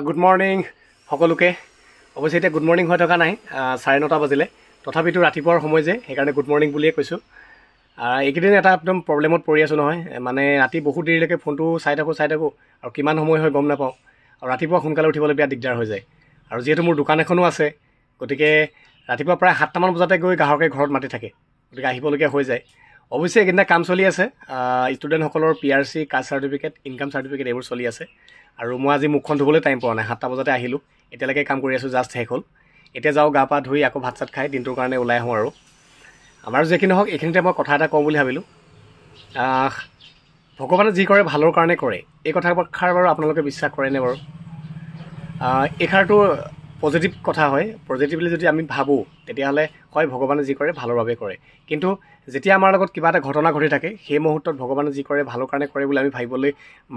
Good morning সকলোকে। অৱশ্যে এতিয়া গুড মৰ্ণিং হৈ থকা নাই, 9:30 বাজিলে। তথাপিতো ৰাতিপুৱাৰ সময় যে, সেইকাৰণে গুড মৰ্ণিং বুলিয়ে কৈছোঁ। এইকেইদিন এটা একদম প্ৰব্লেমত পৰি আছোঁ নহয়, মানে ৰাতি বহুত দেৰিলৈকে ফোনটো চাই থাকোঁ আৰু কিমান সময় হয় গম নাপাওঁ। আৰু ৰাতিপুৱা সোনকালে উঠিবলৈ বিৰাট দিগদাৰ হৈ যায়। আৰু যিহেতু মোৰ দোকান এখনো আছে, গতিকে ৰাতিপুৱা প্ৰায় 7টামান বজাতে গৈ গ্ৰাহকে ঘৰত মাতি থাকে, গতিকে আহিবলগীয়া হৈ যায়। অৱশ্যে এইকেইদিনা কাম চলি আছে, ষ্টুডেণ্টসকলৰ PRC, caste certificate, income certificate এইবোৰ চলি আছে। আৰু মই আজি মুখখন ধুবলৈ টাইম পোৱা নাই, 7টা বজাতে আহিলোঁ, এতিয়ালৈকে কাম কৰি আছোঁ, জাষ্ট শেষ হ'ল। এতিয়া যাওঁ গা পা ধুই আকৌ ভাত চাত খাই দিনটোৰ কাৰণে ওলাই আহোঁ। আৰু আমাৰ যি কি নহওক, এইখিনিতে মই কথা এটা কওঁ বুলি ভাবিলোঁ। ভগৱানে যি কৰে ভালৰ কাৰণে কৰে, এই কথাষাৰ বাৰু আপোনালোকে বিশ্বাস কৰেনে বাৰু? এইষাৰটো পজিটিভ কথা হয়। পজিটিভলি যদি আমি ভাবোঁ, তেতিয়াহ'লে হয় ভগৱানে যি কৰে ভালৰ বাবে কৰে। কিন্তু যেতিয়া আমাৰ লগত কিবা এটা ঘটনা ঘটি থাকে, সেই মুহূৰ্তত ভগৱানে যি কৰে ভালৰ কাৰণে কৰে বুলি আমি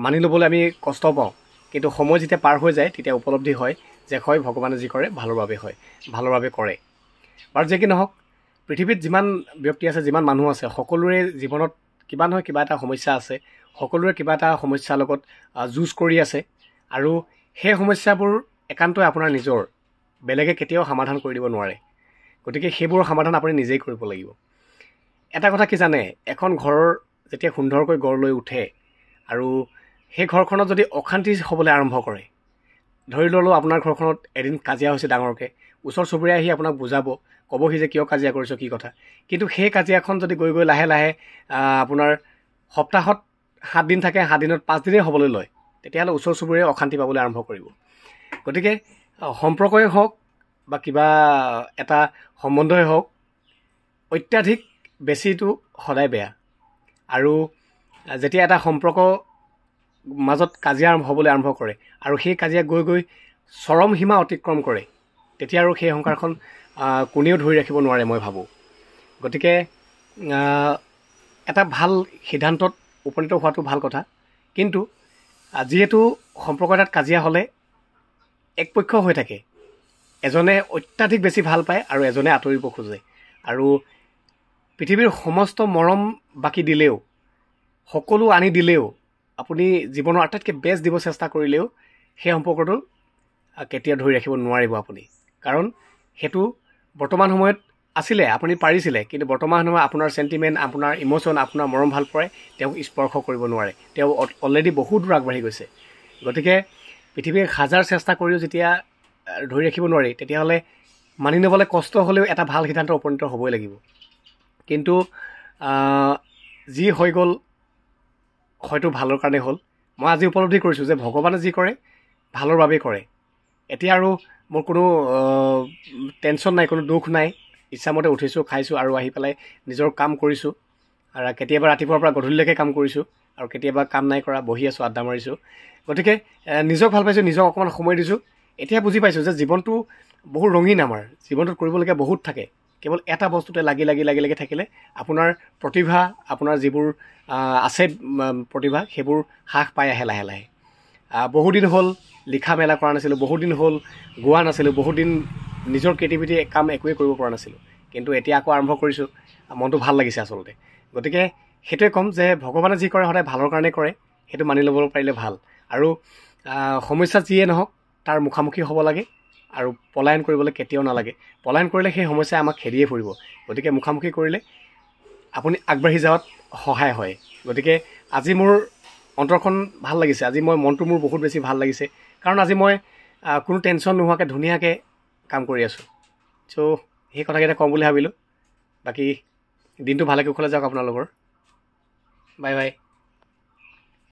মানি ল'বলৈ আমি কষ্ট পাওঁ। কিন্তু সময় যেতিয়া পাৰ হৈ যায়, তেতিয়া উপলব্ধি হয় যে হয় ভগৱানে যি কৰে ভালৰ বাবে হয়, ভালৰ বাবে কৰে। বাৰু যি কি নহওক, পৃথিৱীত যিমান ব্যক্তি আছে, যিমান মানুহ আছে, সকলোৰে জীৱনত কিবা নহয় কিবা এটা সমস্যা আছে। সকলোৰে কিবা এটা সমস্যাৰ লগত যুঁজ কৰি আছে। আৰু সেই সমস্যাবোৰ একান্তই আপোনাৰ নিজৰ, বেলেগে কেতিয়াও সমাধান কৰি দিব নোৱাৰে। গতিকে সেইবোৰৰ সমাধান আপুনি নিজেই কৰিব লাগিব। এটা কথা কি জানে, এখন ঘৰৰ যেতিয়া সুন্দৰকৈ গঢ় লৈ উঠে আৰু সেই ঘৰখনত যদি অশান্তি হ'বলৈ আৰম্ভ কৰে, ধৰি ল'লোঁ আপোনাৰ ঘৰখনত এদিন কাজিয়া হৈছে ডাঙৰকৈ, ওচৰ চুবুৰীয়া আহি আপোনাক বুজাব, ক'বহি যে কিয় কাজিয়া কৰিছ, কি কথা। কিন্তু সেই কাজিয়াখন যদি গৈ গৈ লাহে লাহে আপোনাৰ সপ্তাহত 7 দিন থাকে, 7 দিনত 5 দিনেই হ'বলৈ লয়, তেতিয়াহ'লে ওচৰ চুবুৰীয়াই অশান্তি পাবলৈ আৰম্ভ কৰিব। গতিকে সম্পৰ্কই হওক বা কিবা এটা সম্বন্ধই হওক, অত্যাধিক বেছিটো সদায় বেয়া। আৰু যেতিয়া এটা সম্পৰ্ক মাজত কাজিয়া হ'বলৈ আৰম্ভ কৰে আৰু সেই কাজিয়া গৈ গৈ চৰম সীমা অতিক্ৰম কৰে, তেতিয়া আৰু সেই সংসাৰখন কোনেও ধৰি ৰাখিব নোৱাৰে, মই ভাবোঁ। গতিকে এটা ভাল সিদ্ধান্তত উপনীত হোৱাটো ভাল কথা। কিন্তু যিহেতু সম্পৰ্ক এটাত কাজিয়া হ'লে একপক্ষ হৈ থাকে, এজনে অত্যাধিক বেছি ভাল পায় আৰু এজনে আঁতৰিব খোজে। আৰু পৃথিৱীৰ সমস্ত মৰম বাকী দিলেও, সকলো আনি দিলেও, আপুনি জীৱনৰ আটাইতকৈ বেষ্ট দিব চেষ্টা কৰিলেও সেই সম্পৰ্কটো কেতিয়াও ধৰি ৰাখিব নোৱাৰিব আপুনি। কাৰণ সেইটো বৰ্তমান সময়ত আছিলে, আপুনি পাৰিছিলে, কিন্তু বৰ্তমান সময়ত আপোনাৰ চেণ্টিমেণ্ট, আপোনাৰ ইম'শ্যন, আপোনাৰ মৰম ভাল পায় তেওঁক স্পৰ্শ কৰিব নোৱাৰে। তেওঁ অলৰেডি বহুত দূৰ আগবাঢ়ি গৈছে। গতিকে পৃথিৱীৰ হাজাৰ চেষ্টা কৰিও যেতিয়া ধৰি ৰাখিব নোৱাৰি, তেতিয়াহ'লে মানি ল'বলৈ কষ্ট হ'লেও এটা ভাল সিদ্ধান্ত উপনীত হ'বই লাগিব। কিন্তু যি হৈ গ'ল হয়তো ভালৰ কাৰণে হ'ল। মই আজি উপলব্ধি কৰিছোঁ যে ভগৱানে যি কৰে ভালৰ বাবেই কৰে। এতিয়া আৰু মোৰ কোনো টেনশ্যন নাই, কোনো দুখ নাই। ইচ্ছামতে উঠিছোঁ, খাইছোঁ আৰু আহি পেলাই নিজৰ কাম কৰিছোঁ। আৰু কেতিয়াবা ৰাতিপুৱাৰ পৰা গধূলিলৈকে কাম কৰিছোঁ, আৰু কেতিয়াবা কাম নাই কৰা, বহি আছোঁ, আড্ডা মাৰিছোঁ। গতিকে নিজক ভাল পাইছোঁ, নিজক অকণমান সময় দিছোঁ। এতিয়া বুজি পাইছোঁ যে জীৱনটো বহুত ৰঙীন। আমাৰ জীৱনটোত কৰিবলগীয়া বহুত থাকে। কেৱল এটা বস্তুতে লাগি থাকিলে আপোনাৰ প্ৰতিভা, আপোনাৰ যিবোৰ আছে প্ৰতিভা, সেইবোৰ হ্ৰাস পাই আহে লাহে লাহে। বহুদিন হ'ল লিখা মেলা কৰা নাছিলোঁ, বহুদিন হ'ল গোৱা নাছিলোঁ, বহুদিন নিজৰ ক্ৰিয়েটিভিটি কাম একোৱেই কৰিব পৰা নাছিলোঁ। কিন্তু এতিয়া আকৌ আৰম্ভ কৰিছোঁ, মনটো ভাল লাগিছে আচলতে। গতিকে সেইটোৱে ক'ম যে ভগৱানে যি কৰে সদায় ভালৰ কাৰণে কৰে, সেইটো মানি ল'ব পাৰিলে ভাল। আৰু সমস্যা যিয়ে নহওক তাৰ মুখামুখি হ'ব লাগে, আৰু পলায়ন কৰিবলৈ কেতিয়াও নালাগে। পলায়ন কৰিলে সেই সমস্যাই আমাক খেদিয়ে ফুৰিব। গতিকে মুখামুখি কৰিলে আপুনি আগবাঢ়ি যোৱাত সহায় হয়। গতিকে আজি মোৰ অন্তৰখন ভাল লাগিছে, আজি মনটো মোৰ বহুত বেছি ভাল লাগিছে। কাৰণ আজি মই কোনো টেনশ্যন নোহোৱাকৈ ধুনীয়াকৈ কাম কৰি আছোঁ। চ' সেই কথাকেইটা ক'ম বুলি ভাবিলোঁ। বাকী দিনটো ভালে কুশলে যাওক আপোনালোকৰ। Bye bye.